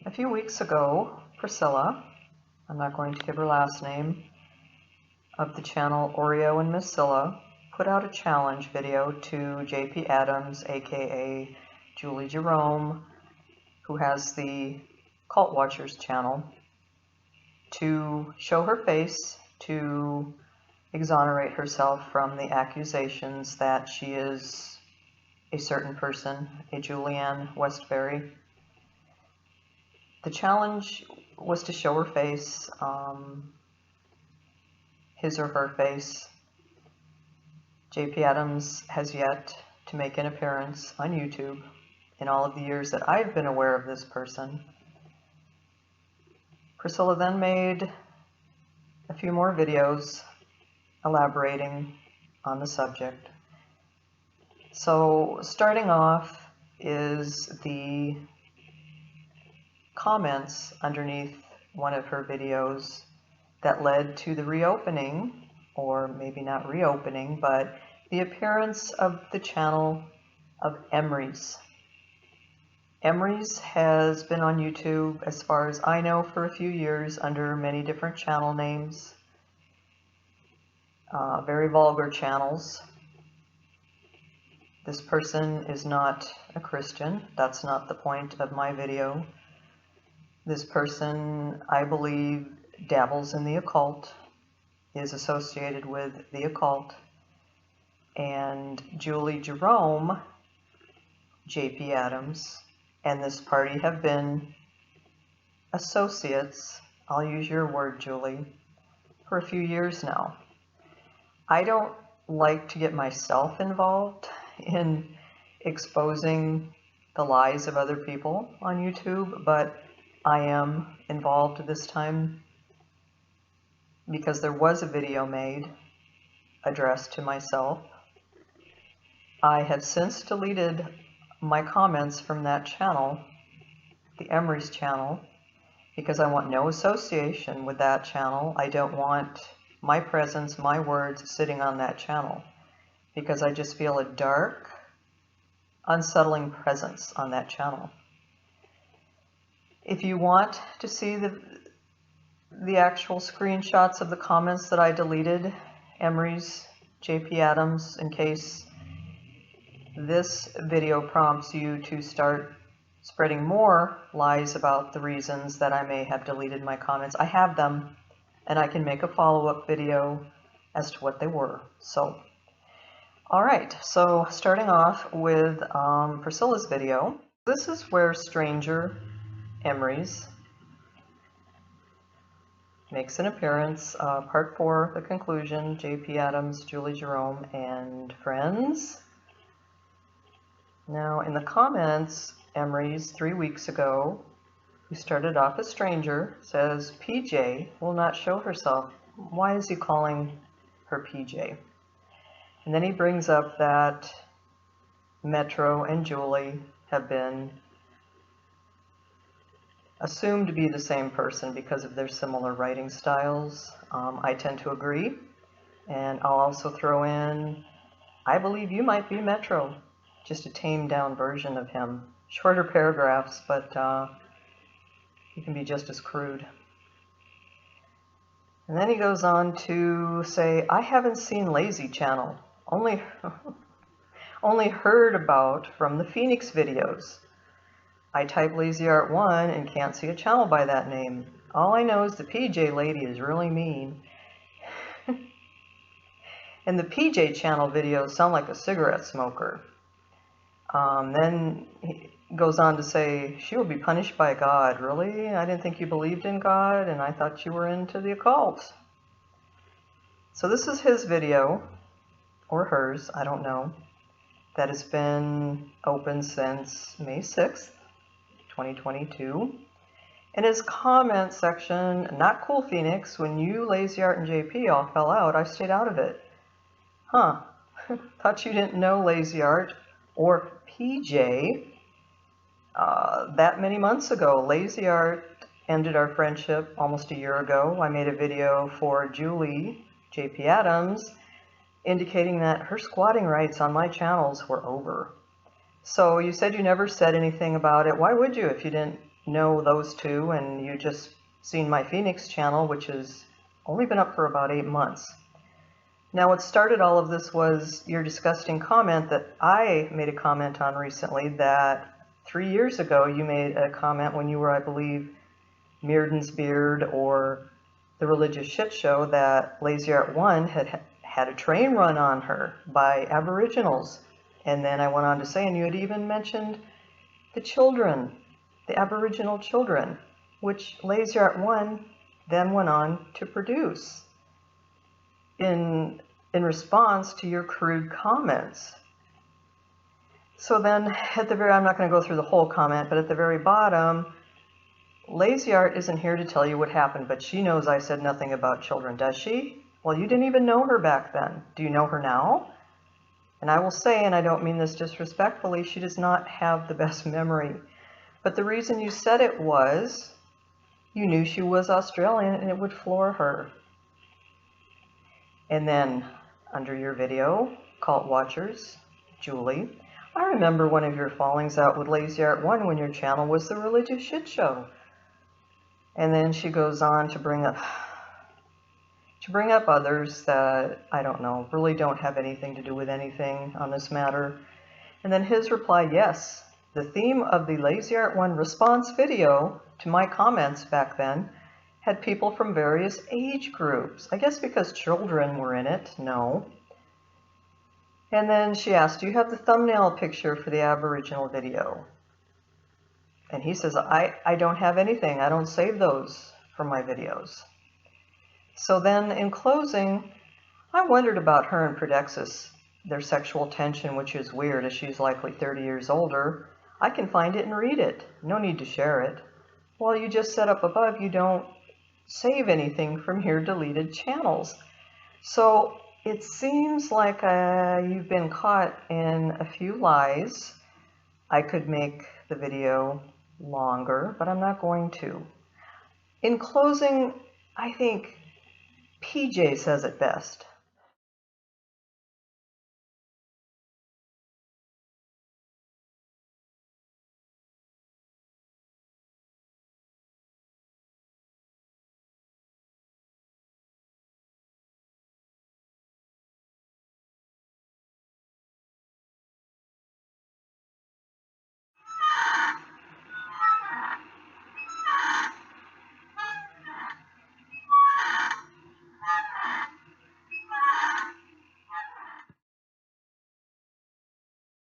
A few weeks ago, Priscilla, I'm not going to give her last name, of the channel Oreo and Miscilla, put out a challenge video to JP Adams, aka Juli Jerome, who has the Cult Watchers channel, to show her face, to exonerate herself from the accusations that she is a certain person, a Julianne Westbury. The challenge was to show her face, his or her face. JP Adams has yet to make an appearance on YouTube in all of the years that I've been aware of this person. Priscilla then made a few more videos elaborating on the subject. So starting off is the comments underneath one of her videos that led to the reopening, or maybe not reopening, but the appearance of the channel of Emrys. Emrys has been on YouTube, as far as I know, for a few years under many different channel names, very vulgar channels. This person is not a Christian. That's not the point of my video. This person, I believe, dabbles in the occult, is associated with the occult, and Juli Jerome, JP Adams, and this party have been associates, I'll use your word, Julie, for a few years now. I don't like to get myself involved in exposing the lies of other people on YouTube, but I am involved this time because there was a video made addressed to myself. I have since deleted my comments from that channel, the Emrys channel, because I want no association with that channel. I don't want my presence, my words sitting on that channel, because I just feel a dark, unsettling presence on that channel. If you want to see the actual screenshots of the comments that I deleted, Emrys, JP Adams, in case this video prompts you to start spreading more lies about the reasons that I may have deleted my comments, I have them, and I can make a follow-up video as to what they were. So, alright, so starting off with Priscilla's video. This is where stranger Emrys makes an appearance, part 4, the conclusion, JP Adams, Juli Jerome, and friends. Now, in the comments, Emrys, 3 weeks ago, who started off as stranger, says, PJ will not show herself. Why is he calling her PJ? And then he brings up that Metro and Juli have been assumed to be the same person because of their similar writing styles. I tend to agree, and I'll also throw in, I believe you might be Metro, just a tamed down version of him. Shorter paragraphs, but he can be just as crude. And then he goes on to say, I haven't seen Lazy channel, only heard about from the Phoenix videos. I type LazyArt 1 and can't see a channel by that name. All I know is the PJ lady is really mean. And the PJ channel videos sound like a cigarette smoker. Then he goes on to say, she will be punished by God. Really? I didn't think you believed in God, and I thought you were into the occult. So this is his video, or hers, I don't know, that has been open since May 6th. 2022. In his comment section, not cool Phoenix, when you, LazyArt, and JP all fell out, I stayed out of it. Huh, thought you didn't know LazyArt or PJ. That many months ago, LazyArt ended our friendship almost a year ago. I made a video for Juli, JP Adams, indicating that her squatting rights on my channels were over. So you said you never said anything about it. Why would you if you didn't know those two and you just seen my Phoenix channel, which has only been up for about 8 months. Now what started all of this was your disgusting comment that I made a comment on recently, that 3 years ago you made a comment when you were, I believe, Mearden's Beard or the Religious Shit Show, that LazyArt 1 had a train run on her by Aboriginals. And then I went on to say, and you had even mentioned the children, the Aboriginal children, which LazyArt 1 then went on to produce in response to your crude comments. So then at the very, I'm not going to go through the whole comment, but at the very bottom, LazyArt isn't here to tell you what happened, but she knows I said nothing about children, does she? Well, you didn't even know her back then. Do you know her now? And I will say, and I don't mean this disrespectfully, she does not have the best memory. But the reason you said it was you knew she was Australian and it would floor her. And then under your video, Cult Watchers, Julie, I remember one of your fallings out with LazyArt 1 when your channel was the Religious Shit Show. And then she goes on to bring up others that, I don't know, really don't have anything to do with anything on this matter. And then his reply, yes, the theme of the LazyArt 1 response video to my comments back then had people from various age groups. I guess because children were in it, no. And then she asked, do you have the thumbnail picture for the Aboriginal video? And he says, I don't have anything. I don't save those for my videos. So then in closing, I wondered about her and Prodexis, their sexual tension, which is weird as she's likely 30 years older. I can find it and read it. No need to share it. Well, you just said up above you don't save anything from your deleted channels. So it seems like you've been caught in a few lies. I could make the video longer, but I'm not going to. In closing, I think PJ says it best.